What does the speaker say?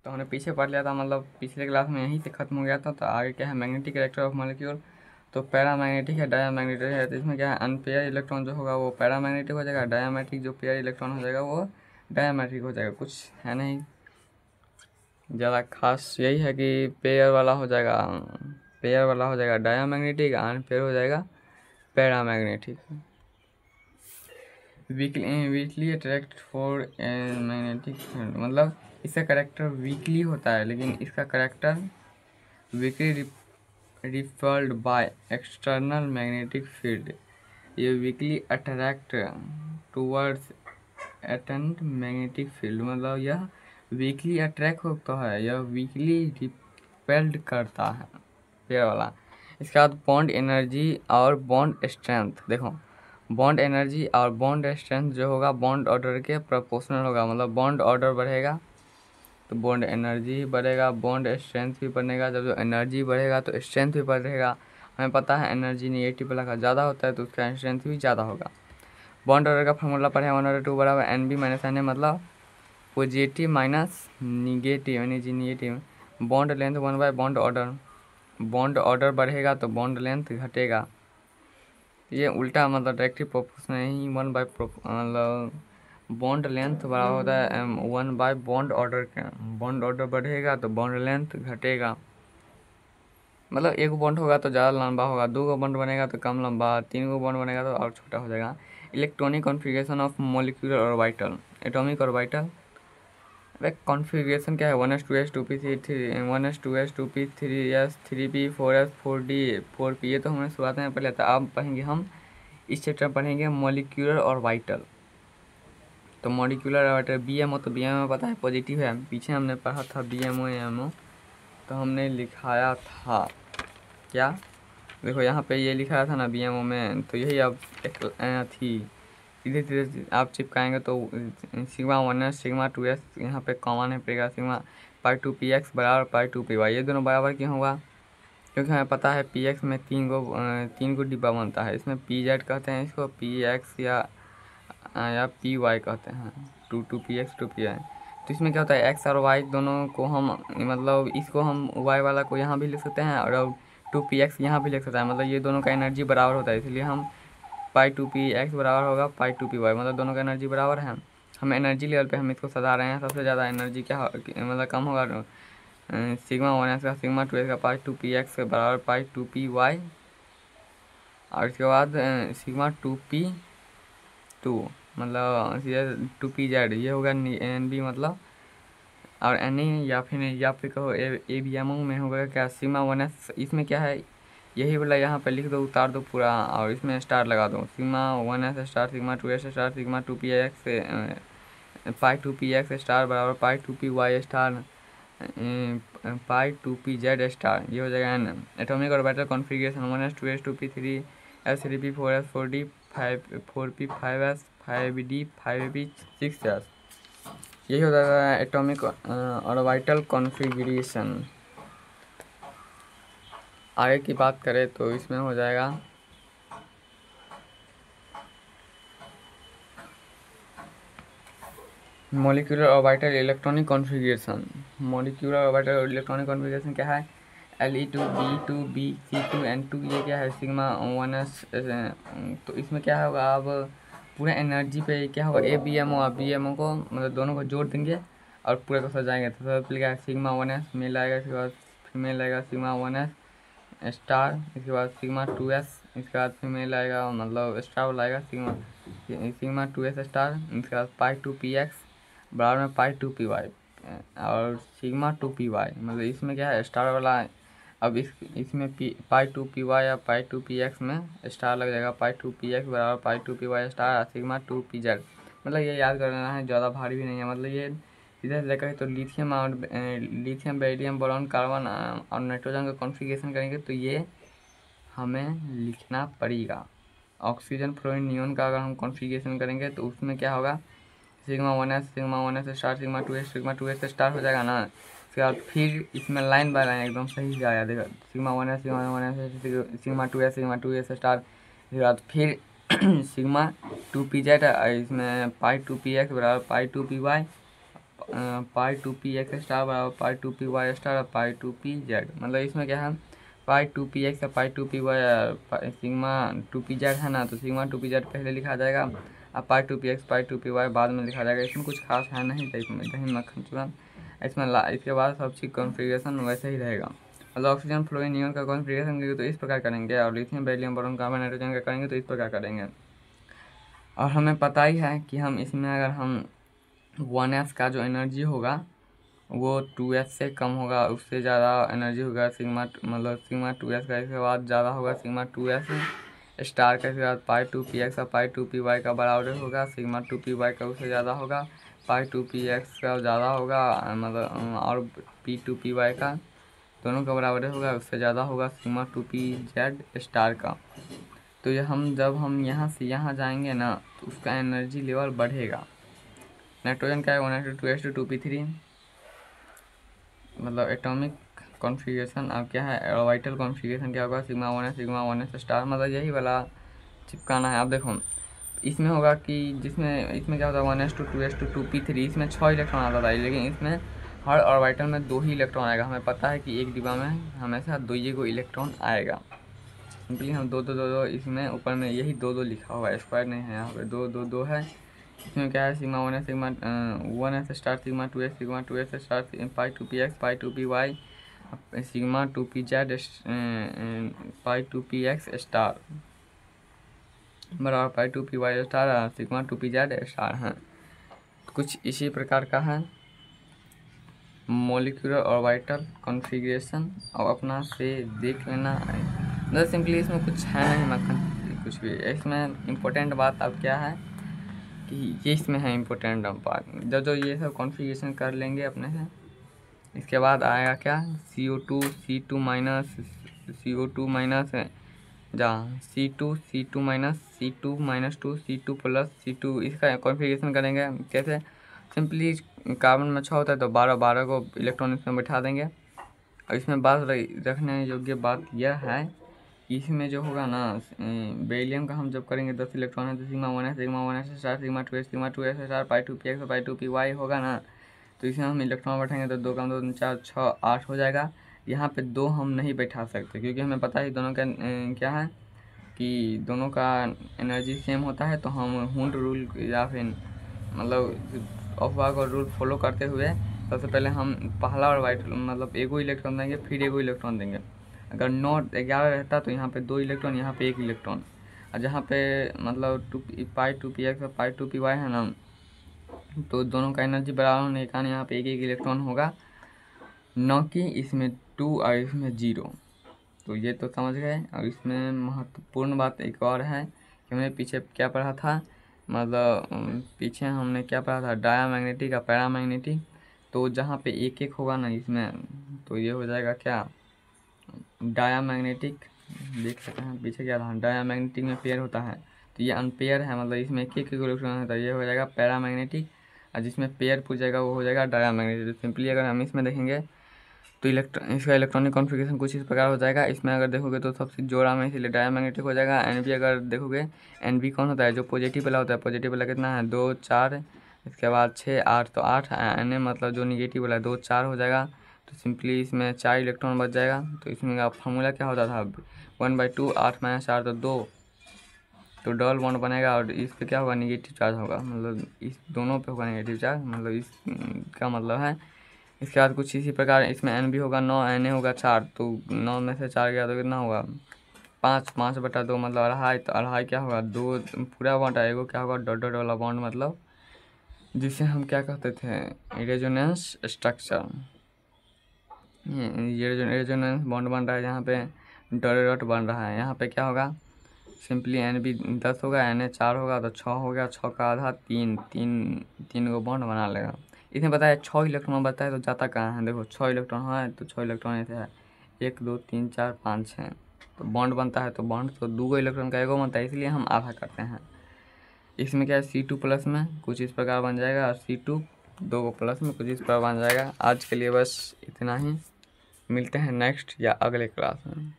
तो हमने पीछे पढ़ लिया था, मतलब पिछले क्लास में यहीं से खत्म हो गया था। तो आगे क्या है, मैग्नेटिक कैरेक्टर ऑफ मॉलिक्यूल। तो पैरामैग्नेटिक है, डायमैग्नेटिक है। तो इसमें क्या है, अनपेयर इलेक्ट्रॉन जो होगा वो पैरामैग्नेटिक हो जाएगा, डायमैट्रिक जो पेयर इलेक्ट्रॉन हो जाएगा वो डायमैट्रिक हो जाएगा। कुछ है नहीं ज़्यादा खास, यही है कि पेयर वाला हो जाएगा डायमैग्नेटिक, अनपेयर हो जाएगा paramagnetic. Weakly attract for magnetic field, मतलब इसका करेक्टर वीकली होता है, लेकिन इसका character weakly repelled by external magnetic field. ये वीकली अट्रैक्ट टूवर्ड्स एटेंट मैग्नेटिक फील्ड, मतलब यह वीकली अट्रैक्ट होता है, यह वीकली रिपेल्ड करता है पेयर वाला। इसके बाद बॉन्ड एनर्जी और बॉन्ड स्ट्रेंथ। देखो बॉन्ड एनर्जी और बॉन्ड स्ट्रेंथ जो होगा बॉन्ड ऑर्डर के प्रोपोर्शनल होगा, मतलब बॉन्ड ऑर्डर बढ़ेगा तो बॉन्ड एनर्जी बढ़ेगा, बॉन्ड स्ट्रेंथ भी बढ़ेगा। जब जो एनर्जी बढ़ेगा तो स्ट्रेंथ भी बढ़ेगा। हमें पता है एनर्जी नेगेटिव वाला का ज़्यादा होता है तो उसका स्ट्रेंथ भी ज़्यादा होगा। बॉन्ड ऑर्डर का फॉर्मूला पढ़े 1/2 बराबर N B minus N A, मतलब पॉजिटिव माइनस निगेटिव यानी G negative. Bond length 1 by bond order, bond order बढ़ेगा तो बॉन्ड लेंथ घटेगा। ये उल्टा मतलब डायरेक्टली प्रोपोर्शनल नहीं, 1 बाय मतलब बॉन्ड लेंथ बड़ा होता है 1 बाय बॉन्ड ऑर्डर के। बॉन्ड ऑर्डर बढ़ेगा तो बॉन्ड लेंथ घटेगा, मतलब एक बॉन्ड होगा तो ज़्यादा लंबा होगा, 2 बॉन्ड बनेगा तो कम लंबा, 3 बॉन्ड बनेगा तो और छोटा हो जाएगा। Electronic configuration of molecular orbital, atomic orbital. Configuration क्या है, 1s 2p 3 1s 2s 2p 3s 3p 4s 4d 4p, ये तो हमने शुरुआत में पढ़ लिया था। अब पढ़ेंगे हम इस चैप्टर पढ़ेंगे मॉलिक्यूलर ऑर्बिटल। तो मॉलिक्यूलर ऑर्बिटल BMO, तो BMO पता है पॉजिटिव है, पीछे हमने पढ़ा था BMO AMO, तो हमने लिखाया था क्या, देखो यहाँ पे ये लिखा था ना BMO में, तो यही अब एक थी। धीरे धीरे आप चिपकाएंगे तो सिग्मा 1s सिग्मा 2s यहाँ पे कॉमन है पड़ेगा, सिग्मा पाई 2px बराबर पाई 2py। ये दोनों बराबर क्यों होगा, क्योंकि हमें पता है px में 3 गो डिब्बा बनता है, इसमें pz कहते हैं इसको, px या py कहते हैं, 2px 2py। तो इसमें क्या होता है x और y दोनों को हम, मतलब इसको हम y वाला को यहाँ भी लिख सकते हैं और 2px यहाँ भी लिख सकते हैं, मतलब ये दोनों का एनर्जी बराबर होता है, इसलिए हम पाई 2px बराबर होगा पाई 2py, मतलब दोनों का एनर्जी बराबर है। हम एनर्जी लेवल पे हम इसको सजा रहे हैं, सबसे ज़्यादा एनर्जी क्या मतलब कम होगा सिग्मा 1s का सिग्मा 2s का पाई 2px के बराबर पाई 2py, और इसके बाद सिग्मा 2p2 मतलब 2pz, ये होगा NB मतलब, और या फिर कहो ABMO में होगा क्या सिग्मा 1s। इसमें क्या है, यही वाला यहाँ पे लिख दो, उतार दो पूरा और इसमें स्टार लगा दो, sigma 1s star sigma 2s star sigma 2px पाई 2px स्टार बराबर पाई 2py स्टार पाई 2pz स्टार, ये हो जाएगा N. Atomic orbital configuration 1s 2s 2p 3s 3p 4s 4d 4p 5s 5d 5p 6s, यही हो जाएगा atomic orbital configuration. आगे की बात करें तो इसमें हो जाएगा molecular orbital electronic configuration. Molecular orbital electronic configuration क्या है, Le2 B2 B C2 N2, ये क्या है सिग्मा 1s। तो इसमें क्या होगा, अब पूरा एनर्जी पे क्या होगा ABMO और BMO को मतलब दोनों को जोड़ देंगे और पूरे को सजाएंगे, तो सबसे पहले क्या सिग्मा 1s मेल आएगा, इसके बाद फीमेल आएगा सिग्मा 1s स्टार, इसके बाद सिग्मा 2s, इसके बाद फीमेल आएगा मतलब स्टार वाला आएगा सिग्मा 2s स्टार, इसके बाद पाई 2px बराबर में पाई 2py और सिग्मा 2py, मतलब इसमें क्या है स्टार वाला। अब इसमें पाई 2py या पाई 2px में स्टार लग जाएगा, पाई 2px बराबर pi 2py star sigma 2pz, मतलब ये याद कर लेना है, ज़्यादा भारी भी नहीं है। मतलब ये इधर से लेकर तो लिथियम बेरिलियम बोरॉन कार्बन और नाइट्रोजन का कॉन्फ़िगरेशन करेंगे तो ये हमें लिखना पड़ेगा। ऑक्सीजन फ्लोरीन नियॉन का अगर हम कॉन्फ़िगरेशन करेंगे तो उसमें क्या होगा sigma 1s star sigma 2s star हो जाएगा ना। उसके बाद फिर इसमें लाइन बाय लाइन एकदम सही से आया, देखो sigma 1s sigma 2s star, इसके बाद फिर सिग्मा 2pz, इसमें पाई 2px बराबर pi 2py pi two p x star बराबर pi two p y star और पाई टू पी जेड। मतलब इसमें क्या है, पाई टू पी एक्स और pi two p y sigma two p z है ना, तो सिग्मा टू पी जेड पहले लिखा जाएगा और pi two p x pi two p y बाद में लिखा जाएगा। इसमें कुछ खास है नहीं, तो इसमें दही मक्खन चूरन इसमें इसके बाद सब चीज़ कॉन्फ़िगरेशन वैसे ही रहेगा। मतलब ऑक्सीजन फ्लोरीन नियॉन का कॉन्फ़िगरेशन करेंगे तो इस प्रकार करेंगे, और lithium beryllium boron carbon nitrogen का करेंगे तो इस प्रकार करेंगे। और हमें पता ही है कि हम इसमें अगर हम 1s का जो एनर्जी होगा वो 2s से कम होगा, उससे ज़्यादा एनर्जी होगा सिग्मा, मतलब सिग्मा 2s का इसके बाद ज़्यादा होगा सिग्मा 2s स्टार का, इसके बाद पाई टू पी एक्स और पाई टू पी वाई का बराबर होगा, सिग्मा टू पी वाई का उससे ज़्यादा होगा, पाई टू पी एक्स का ज़्यादा होगा, मतलब और पी टू पी वाई का दोनों का बराबर होगा, उससे ज़्यादा होगा sigma two p z star का। तो ये हम जब हम यहाँ से यहाँ जाएंगे ना तो उसका एनर्जी लेवल बढ़ेगा। नाइट्रोजन का है 1s2 मतलब एटॉमिक कॉन्फ़िगरेशन। अब क्या है ऑर्बिटल कॉन्फ़िगरेशन क्या होगा, सिग्मा 1s स्टार, मतलब यही वाला चिपकाना है। अब देखो इसमें होगा कि जिसमें इसमें क्या होता है 1s2 इसमें 6 इलेक्ट्रॉन आता था, लेकिन इसमें हर ऑर्बिटल में 2 ही इलेक्ट्रॉन आएगा। हमें पता है कि एक डिब्बा में हमेशा 2 इलेक्ट्रॉन आएगा। सिंपली हम दो इसमें ऊपर में यही 2 लिखा हुआ है, स्क्वायर नहीं है, यहाँ पे 2 है। इसमें क्या है sigma 1s sigma 1s star sigma 2s star pi two p x pi two p y sigma two p z pi two p x star बराबर pi two p y star sigma two p z star है। कुछ इसी प्रकार का है molecular orbital configuration. अब अपना से देख लेना, मतलब सिंपली इसमें कुछ है नहीं मक्खन कुछ भी। इसमें इम्पोर्टेंट बात अब क्या है कि ये इसमें है इम्पोर्टेंट बात, जब ये सब कॉन्फ़िगरेशन कर लेंगे अपने से, इसके बाद आएगा क्या CO2 C2 minus CO2 minus जहाँ C2 minus C2 minus 2 C2 plus C2, इसका कॉन्फ़िगरेशन करेंगे कैसे। सिंपली कार्बन में 6 होता है तो 12 को इलेक्ट्रॉन इसमें बैठा देंगे। और इसमें बात रखने योग्य बात यह है कि इसमें जो होगा ना बेरिलियम का हम जब करेंगे 10 इलेक्ट्रॉन है तो sigma 1s star sigma 2s star pi two p x pi two p y होगा ना, तो इसमें हम इलेक्ट्रॉन बैठाएंगे तो 2 कम 2 4 6 8 हो जाएगा। यहाँ पे 2 हम नहीं बैठा सकते क्योंकि हमें पता है दोनों का क्या है कि दोनों का एनर्जी सेम होता है। तो हम हुंड रूल या फिर मतलब ऑफवाग और रूल फॉलो करते हुए सबसे पहले हम पहला और वाइट मतलब एगो इलेक्ट्रॉन देंगे, फिर एगो इलेक्ट्रॉन देंगे। अगर 9 11 रहता तो यहाँ पे 2 इलेक्ट्रॉन, यहाँ पे 1 इलेक्ट्रॉन। और जहाँ पे मतलब पाई टू पी एक्स और पाई टू पी वाई है ना, तो दोनों का एनर्जी बराबर होने के कारण यहाँ पे 1 इलेक्ट्रॉन होगा, न कि इसमें 2 और इसमें 0। तो ये तो समझ गए। और इसमें महत्वपूर्ण बात एक और है कि हमने पीछे क्या पढ़ा था, मतलब पीछे हमने क्या पढ़ा था डायामैग्नेटिक और पैरामैग्नेटिक। तो जहाँ पे 1 होगा ना इसमें, तो ये हो जाएगा क्या डायामैग्नेटिक। देख सकते हैं पीछे क्या था, डायामैग्नेटिक में पेयर होता है तो ये अनपेयर है, मतलब इसमें 1 इलेक्ट्रॉन होता है, ये हो जाएगा पैरामैग्नेटिक। और जिसमें पेयर पूछेगा वो हो जाएगा डायामैग्नेटिक। सिंपली अगर हम इसमें देखेंगे तो इसका इलेक्ट्रॉनिक कॉन्फ़िगरेशन कुछ इस प्रकार हो जाएगा। इसमें अगर देखोगे तो सबसे जोड़ा में इसलिए डायामैग्नेटिक हो जाएगा। Nb अगर देखोगे Nb कौन होता है जो पॉजिटिव वाला होता है, पॉजिटिव वाला कितना है 2 4, इसके बाद 6 8, तो 8 Na मतलब जो निगेटिव वाला 2 4 हो जाएगा। तो सिंपली इसमें 4 इलेक्ट्रॉन बच जाएगा। तो इसमें का फार्मूला क्या होता था 1/2 8 - 4 तो 2, तो डबल बॉन्ड बनेगा और इस पे क्या होगा निगेटिव चार्ज होगा, मतलब इस दोनों पे होगा निगेटिव चार्ज, मतलब इसका मतलब है। इसके बाद कुछ इसी प्रकार इसमें Nb होगा 9 Na होगा 4, तो 9 में से 4 गया तो कितना होगा 5 5/2 मतलब अढ़ाई। तो अढ़ाई क्या होगा 2 पूरा बॉन्ड आएगा, क्या होगा डॉट डॉट वाला बॉन्ड, मतलब जिसे हम क्या कहते थे रेजोनेंस स्ट्रक्चर। ये रेजोनेंस बॉन्ड बन रहा है, यहाँ पे डॉट डॉट बन रहा है। यहाँ पे क्या होगा सिंपली Nb 10 होगा, Na 4 होगा तो 6 हो गया, 6 का आधा 3 को बॉन्ड बना लेगा। इसमें पता है 6 इलेक्ट्रॉन बनता है तो जाता कहाँ है, देखो 6 इलेक्ट्रॉन है तो 6 इलेक्ट्रॉन ऐसे है 1 2 3 4 5 6, तो बॉन्ड बनता है तो बॉन्ड तो 2 इलेक्ट्रॉन का एगो बनता है, इसलिए हम आधा करते हैं। इसमें क्या है C2 प्लस में कुछ इस प्रकार बन जाएगा और C2 2 को प्लस में कुछ इस प्रकार बन जाएगा। आज के लिए बस इतना ही, मिलते हैं नेक्स्ट या अगले क्लास में।